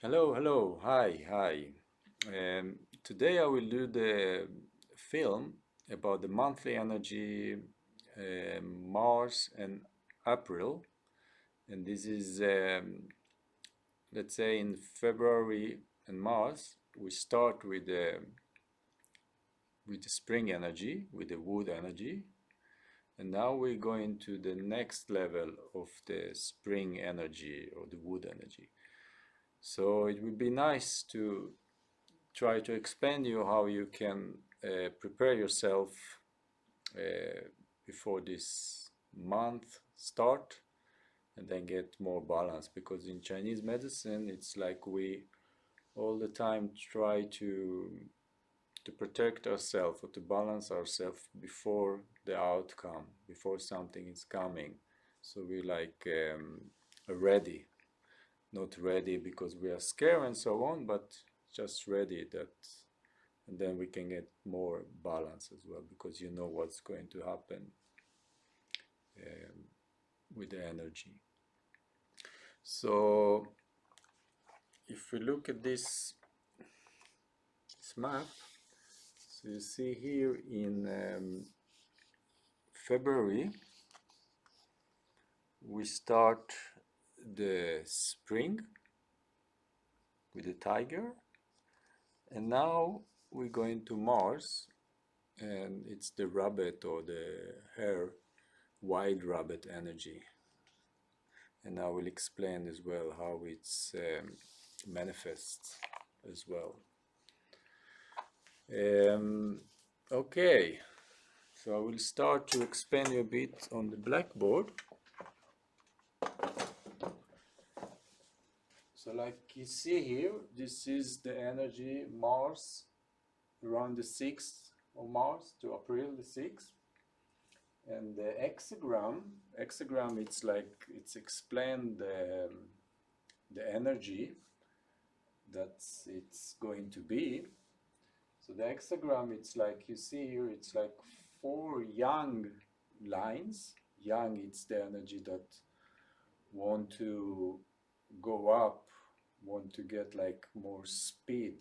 Hello, hello, hi. Today I will do the film about the monthly energy, Mars and April, and this is let's say in February and Mars we start with the spring energy, with the wood energy, and now we're going to the next level of the spring energy or the wood energy. So it would be nice to try to explain you how you can prepare yourself uh, before this month start and then get more balance, because in Chinese medicine it's like we all the time try to protect ourselves or to balance ourselves before the outcome, before something is coming. So we like ready, not ready because we are scared and so on, but just ready that, and then we can get more balance as well because you know what's going to happen um, with the energy. So if we look at this map, so you see here in February we start the spring with the tiger, and now we're going to Mars, and it's the rabbit or the hare, wild rabbit energy. And I will explain as well how it's manifests as well. Okay, so I will start to explain you a bit on the blackboard. So like you see here, this is the energy Mars around the 6th of Mars to April the 6th. And the hexagram, it's like it's explained the energy that it's going to be. So the hexagram, it's like you see here, it's like four young lines. Young, it's the energy that want to go up, want to get like more speed.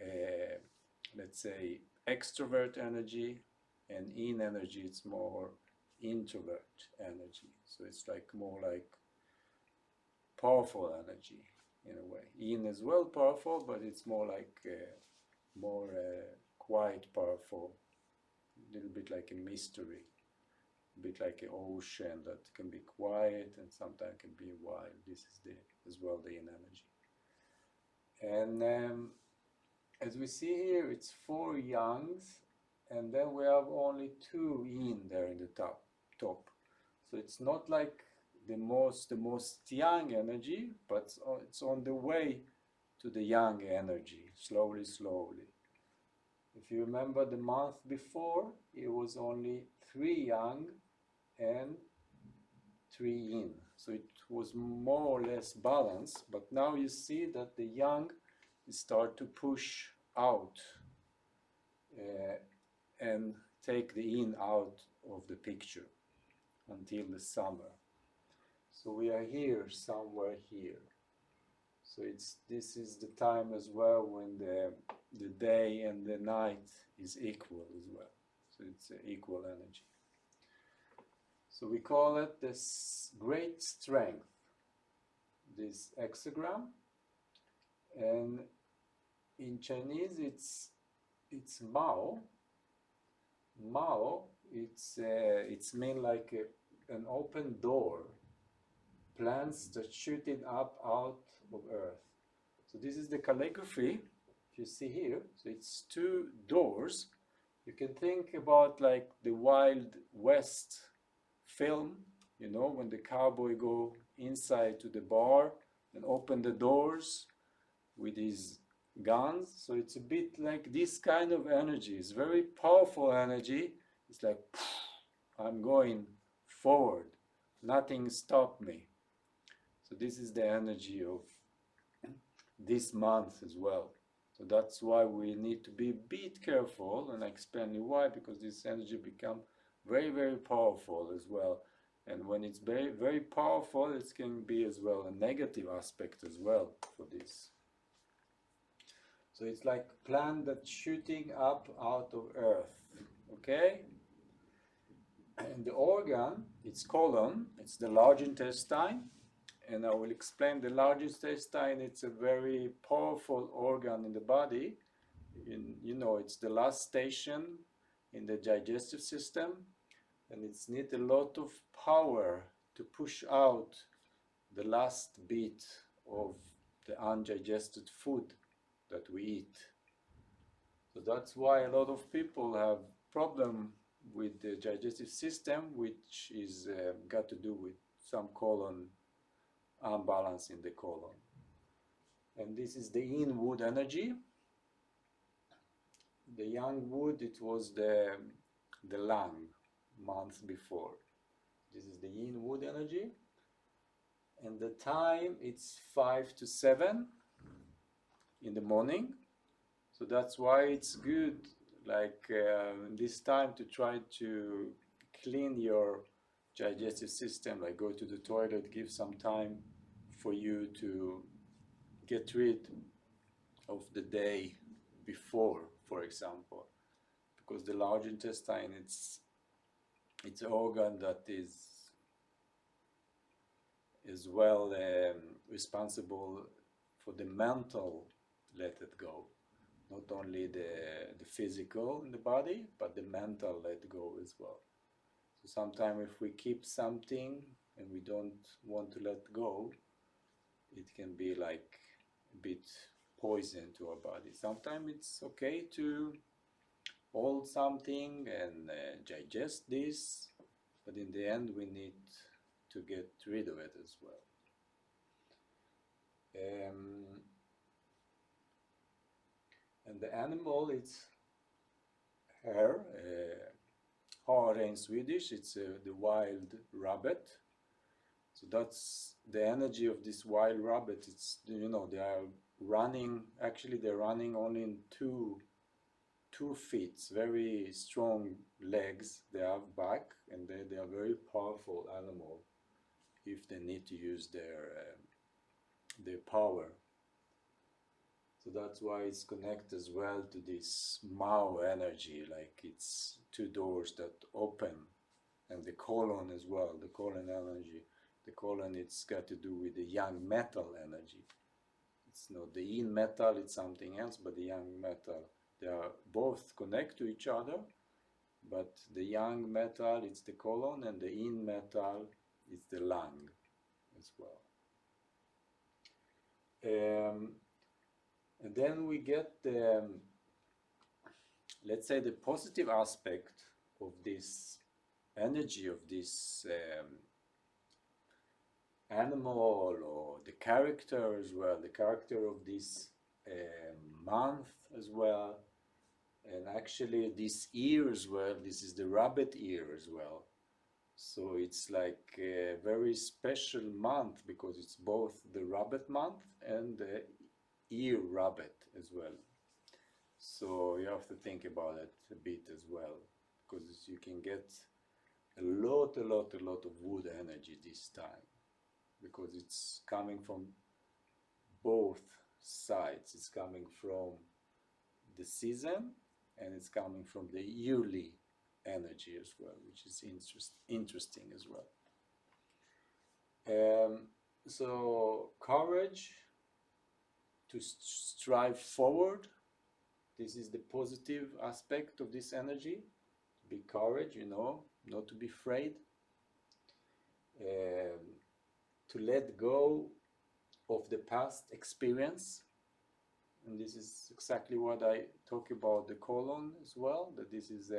Uh, let's say extrovert energy, and in energy, it's more introvert energy. So it's like more like powerful energy in a way. In as well powerful, but it's more like more quiet, powerful, a little bit like a mystery, a bit like an ocean that can be quiet and sometimes can be wild. This is the as well the yin energy. And as we see here, it's four yangs, and then we have only two yin there in the top. So it's not like the most yang energy, but it's on the way to the yang energy, slowly. If you remember the month before, it was only three yang and three yin. So it was more or less balanced, but now you see that the yang start to push out uh, and take the yin out of the picture until the summer. So we are here, somewhere here. So this is the time as well when the day and the night is equal as well. So it's equal energy. So we call it this great strength, this hexagram, and in Chinese it's Mao. Mao, it's mean like an open door, plants that shooting up out of earth. So this is the calligraphy. If you see here, so it's two doors. You can think about like the Wild West film, you know, when the cowboy go inside to the bar and open the doors with his guns. So it's a bit like this kind of energy. It's very powerful energy. It's like I'm going forward. Nothing stopped me. So this is the energy of this month as well. So that's why we need to be a bit careful, and I explain you why, because this energy become very powerful as well. And when it's very, very powerful, it can be as well a negative aspect as well for this. So it's like a plant that's shooting up out of earth, okay? And the organ, it's colon, it's the large intestine, and I will explain the large intestine. It's a very powerful organ in the body. You know, it's the last station in the digestive system, and it's need a lot of power to push out the last bit of the undigested food that we eat. So that's why a lot of people have problem with the digestive system, which is got to do with some colon unbalance in the colon. And this is the yin wood energy. The yang wood, it was the lung month before. This is the yin wood energy. And the time, it's 5 to 7 in the morning. So that's why it's good, like this time, to try to clean your digestive system, like go to the toilet, give some time for you to get rid of the day before, for example, because the large intestine, it's an organ that is as well responsible for the mental let it go. Not only the physical in the body, but the mental let go as well. So sometimes if we keep something and we don't want to let go, it can be like a bit poison to our body. Sometimes it's okay to hold something and digest this, but in the end we need to get rid of it as well. And the animal, it's hare. Hare in Swedish, it's the wild rabbit. So that's the energy of this wild rabbit. It's, you know, they are running, actually they're running only in two feet, very strong legs they have back, and they are very powerful animal if they need to use their power. So that's why it's connected as well to this Mao energy, like it's two doors that open, and the colon as well, the colon energy. The colon, it's got to do with the yang metal energy. It's not the yin metal, it's something else, but the yang metal. They are both connect to each other, but the yang metal, it's the colon, and the yin metal is the lung as well. And then we get the, let's say, the positive aspect of this energy of this animal, or the character as well, the character of this month as well, and actually this ear as well. This is the rabbit ear as well. So it's like a very special month because it's both the rabbit month and the ear rabbit as well. So you have to think about it a bit as well, because you can get a lot of wood energy this time, because it's coming from both sides. It's coming from the season, and it's coming from the yearly energy as well, which is interesting as well. So courage to strive forward. This is the positive aspect of this energy. Be courage, you know, not to be afraid. To let go of the past experience. And this is exactly what I talk about the colon as well, that this is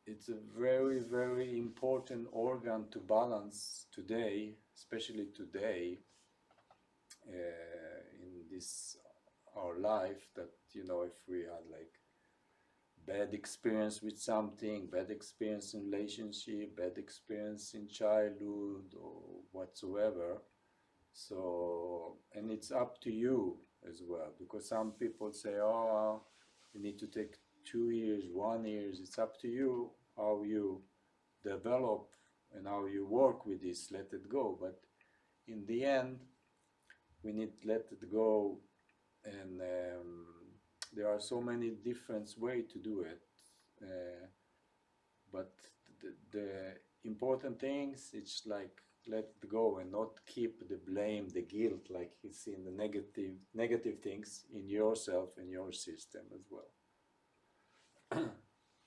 it's a very important organ to balance today, especially today in this our life, that, you know, if we had like bad experience with something, bad experience in relationship, bad experience in childhood or whatsoever. So, and it's up to you as well, because some people say, oh, you need to take 2 years, 1 year. It's up to you how you develop and how you work with this let it go. But in the end, we need let it go, and there are so many different ways to do it. But the important things, it's like let it go and not keep the blame, the guilt, like you see in the negative things in yourself and your system as well.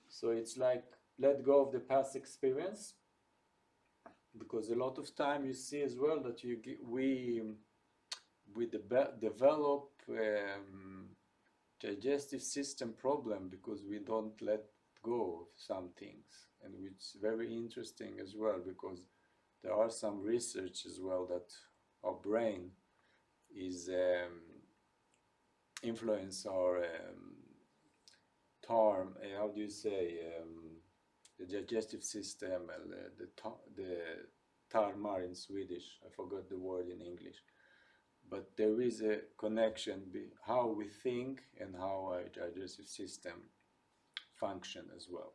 So it's like let go of the past experience, because a lot of time you see as well that we develop digestive system problem because we don't let go of some things, and which is very interesting as well, because there are some research as well that our brain is influence our how do you say, the digestive system, and the tarmar in Swedish, I forgot the word in English, but there is a connection how we think and how our digestive system function as well.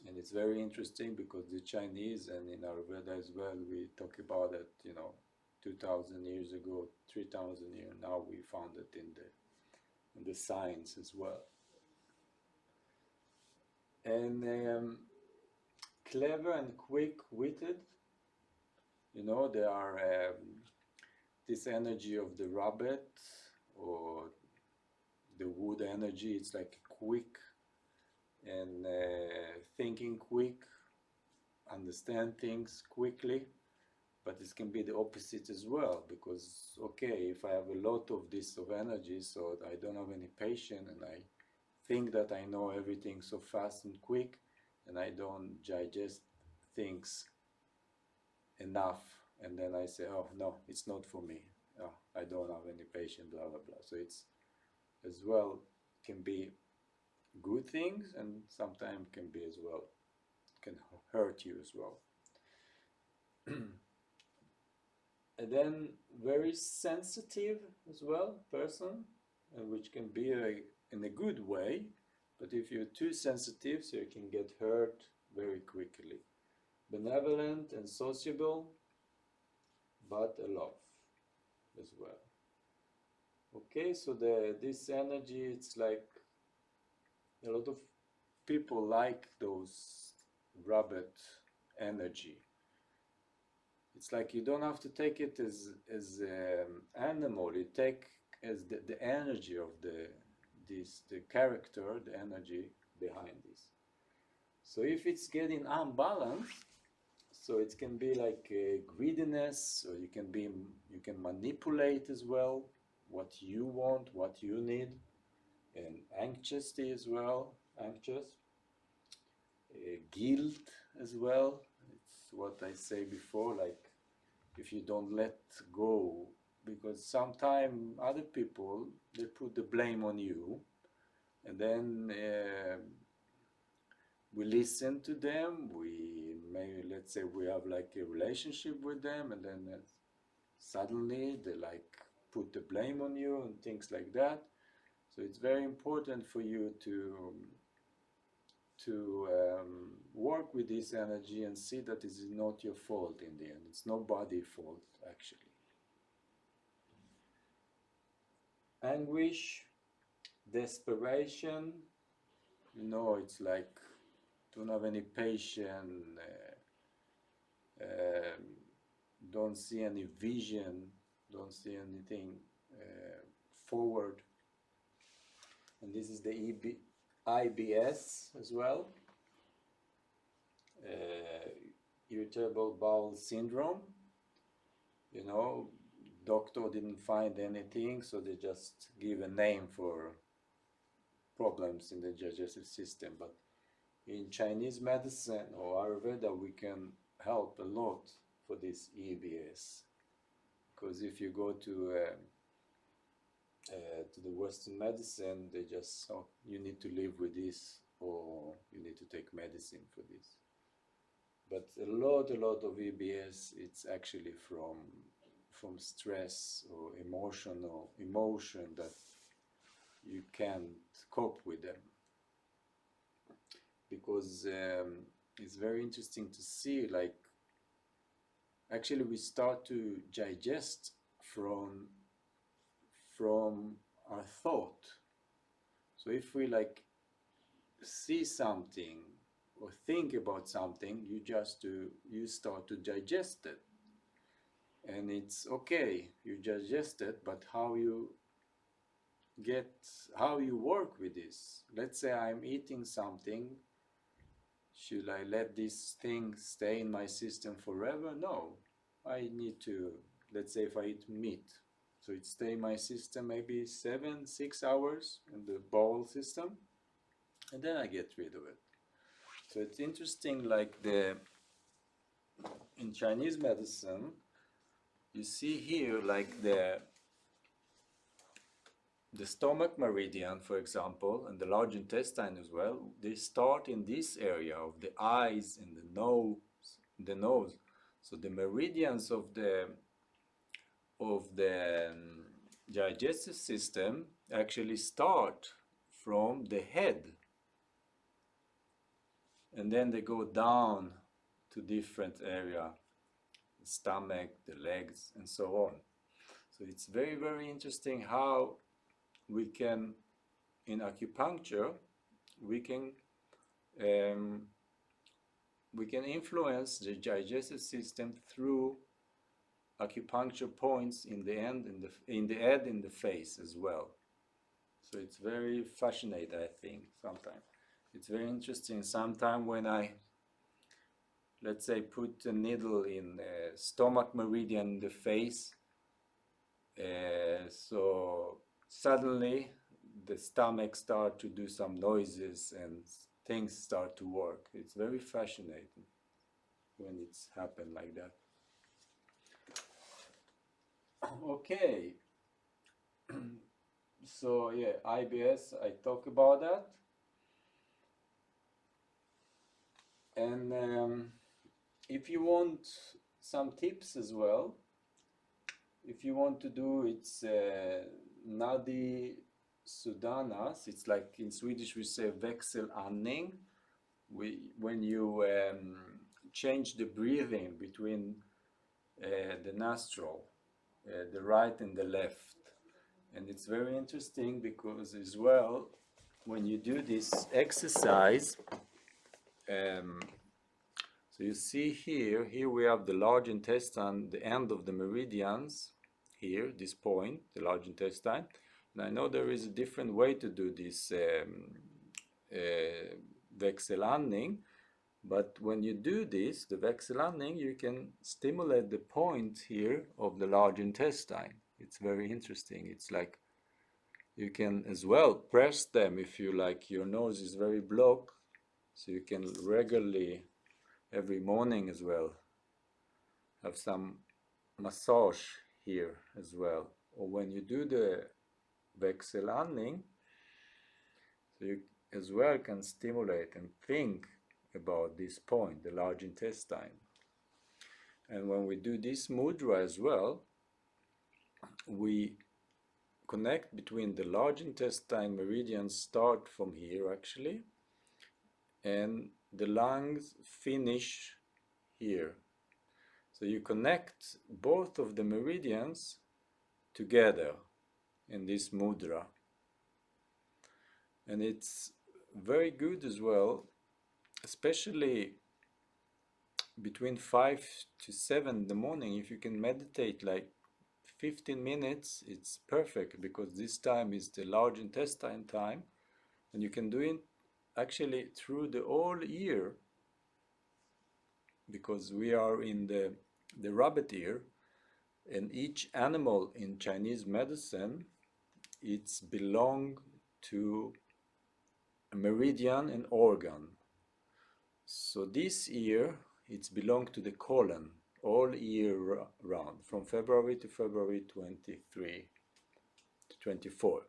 And it's very interesting because the Chinese and in Ayurveda as well, we talk about it, 2,000 years ago, 3,000 years, now we found it in the science as well. And clever and quick-witted, there are this energy of the rabbit or the wood energy. It's like quick and thinking quick, understand things quickly, but this can be the opposite as well, because okay, if I have a lot of this of energy, so I don't have any patience and I think that I know everything so fast and quick, and I don't digest things enough, and then I say, oh no, it's not for me, oh, I don't have any patience, blah blah blah. So it's as well can be good things, and sometimes can be as well, can hurt you as well. And then very sensitive as well person, which can be in a good way, but if you're too sensitive, so you can get hurt very quickly. Benevolent and sociable, but a love as well. Okay, so this energy, it's like a lot of people like those rabbit energy. It's like you don't have to take it as animal. You take as the energy of the character, the energy behind this. So if it's getting unbalanced, so it can be like greediness, or you can manipulate as well what you want, what you need, and anxiety as well, anxious, guilt as well. It's what I say before, like if you don't let go, because sometimes other people, they put the blame on you, and then we listen to them, let's say we have like a relationship with them, and then suddenly they like put the blame on you and things like that. So it's very important for you to work with this energy and see that this is not your fault in the end. It's nobody's fault, actually. Anguish, desperation, it's like don't have any patience, don't see any vision, don't see anything forward. And this is the IBS as well, irritable bowel syndrome. Doctor didn't find anything, so they just give a name for problems in the digestive system. But in Chinese medicine or Ayurveda, we can help a lot for this IBS, because if you go to the Western medicine, they just you need to live with this, or you need to take medicine for this. But a lot of IBS, it's actually from stress or emotion that you can't cope with them, because it's very interesting to see, like, actually we start to digest from our thought. So if we like see something or think about something, you start to digest it, and it's okay, you digest it, but get how you work with this. Let's say I'm eating something. Should I let this thing stay in my system forever? No. I need to, let's say if I eat meat, so it stay in my system maybe 6 hours in the bowel system, and then I get rid of it. So it's interesting, like in Chinese medicine, you see here like the stomach meridian, for example, and the large intestine as well, they start in this area of the eyes and the nose. So the meridians of the digestive system actually start from the head, and then they go down to different area, the stomach, the legs, and so on. So it's very, very interesting how we can, in acupuncture, we can influence the digestive system through acupuncture points in the end, in the head, in the face as well. So it's very fascinating, I think. Sometimes it's very interesting. Sometimes when I, let's say, put a needle in the stomach meridian in the face, so suddenly the stomach start to do some noises and things start to work. It's very fascinating when it's happened like that. Okay. So yeah, IBS, I talk about that. And if you want some tips as well, if you want to do, it's Nadi Sudanas, it's like in Swedish we say växelandning. When you change the breathing between the nostril, the right and the left. And it's very interesting because as well, when you do this exercise, so you see here we have the large intestine, the end of the meridians, here, this point, the large intestine. And I know there is a different way to do this växelandning, but when you do this, the växelandning, you can stimulate the point here of the large intestine. It's very interesting. It's like you can as well press them if you like, your nose is very blocked, so you can regularly, every morning as well, have some massage here as well. Or when you do the växelandning, so you as well can stimulate and think about this point, the large intestine. And when we do this mudra as well, we connect between the large intestine meridians, start from here actually, and the lungs finish here. So you connect both of the meridians together in this mudra. And it's very good as well, especially between 5 to 7 in the morning. If you can meditate like 15 minutes, it's perfect, because this time is the large intestine time, and you can do it actually through the whole year, because we are in the rabbit year, and each animal in Chinese medicine, it's belong to a meridian and organ. So this year it's belong to the colon all year round, from February to February 23 to 24.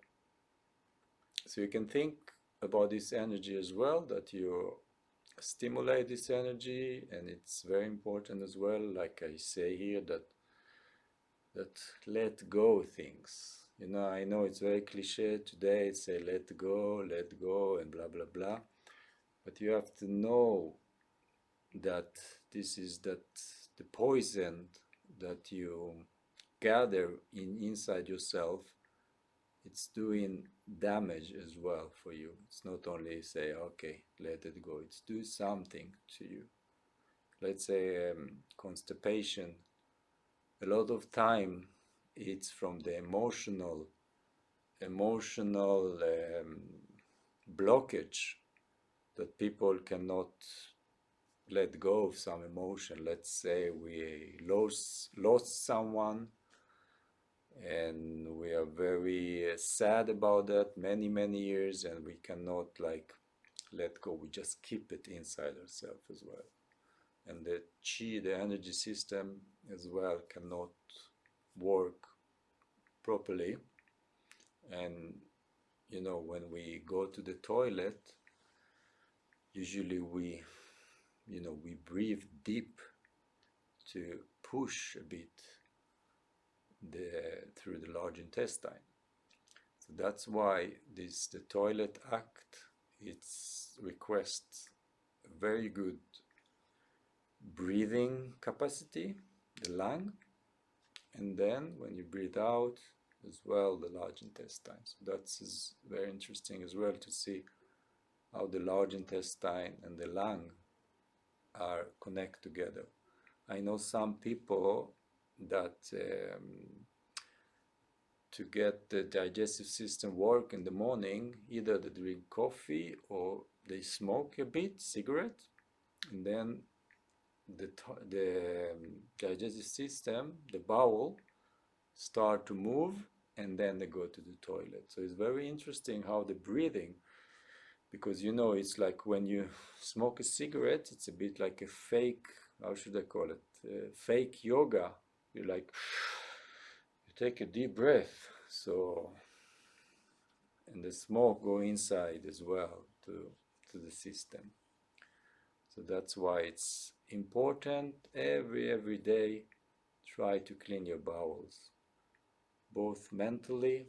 So you can think about this energy as well, that you stimulate this energy, and it's very important as well, like I say here, that let go things. You know, I know it's very cliche today, it's say let go, and blah blah blah, but you have to know that this is that the poison that you gather inside yourself, it's doing damage as well for you. It's not only say, okay, let it go. It's do something to you. Let's say constipation. A lot of time, it's from the emotional blockage that people cannot let go of some emotion. Let's say we lost someone and we are very sad about that many years, and we cannot like let go. We just keep it inside ourselves as well. And the chi, the energy system as well, cannot work properly. And you know, when we go to the toilet, usually we breathe deep to push a bit through the large intestine. So that's why the toilet act, it requests a very good breathing capacity, the lung, and then when you breathe out as well, the large intestine. So that's very interesting as well to see how the large intestine and the lung are connect together. I know some people that to get the digestive system work in the morning, either they drink coffee or they smoke a bit, cigarette, and then the digestive system, the bowel, start to move, and then they go to the toilet. So it's very interesting how the breathing, because you know, it's like when you smoke a cigarette, it's a bit like a fake, how should I call it, fake yoga. You like, you take a deep breath, so, and the smoke go inside as well to the system. So that's why it's important every day try to clean your bowels, both mentally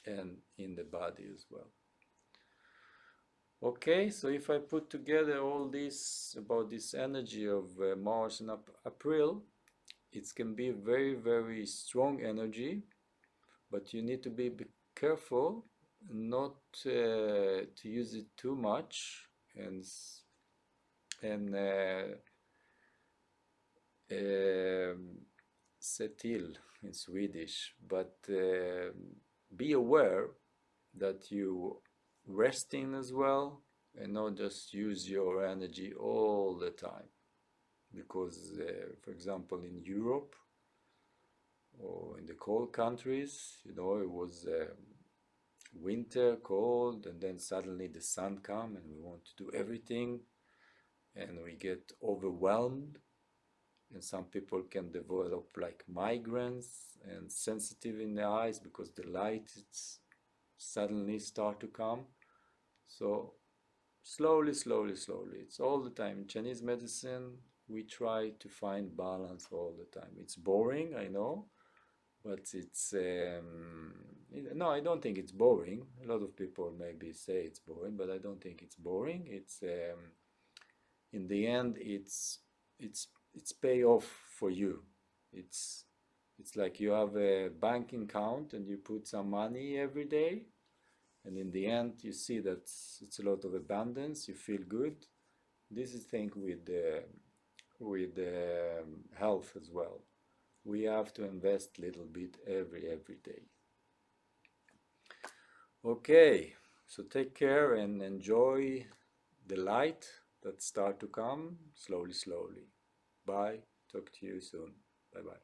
and in the body as well. Okay, so if I put together all this about this energy of Mars and April, it can be very strong energy, but you need to be careful not to use it too much and se till in Swedish, but be aware that you resting as well and not just use your energy all the time, because for example in Europe or in the cold countries, you know, it was winter, cold, and then suddenly the sun comes and we want to do everything and we get overwhelmed, and some people can develop like migraines and sensitive in the eyes because the light suddenly start to come. So slowly, it's all the time. In Chinese medicine, we try to find balance all the time. It's boring, I know, but it's no, I don't think it's boring. A lot of people maybe say it's boring, but I don't think it's boring. It's in the end, it's pay off for you. It's like you have a banking account and you put some money every day, and in the end you see that it's a lot of abundance, you feel good. This is thing with health as well. We have to invest little bit every day. Okay, so take care and enjoy the light that start to come slowly. Bye, talk to you soon. Bye.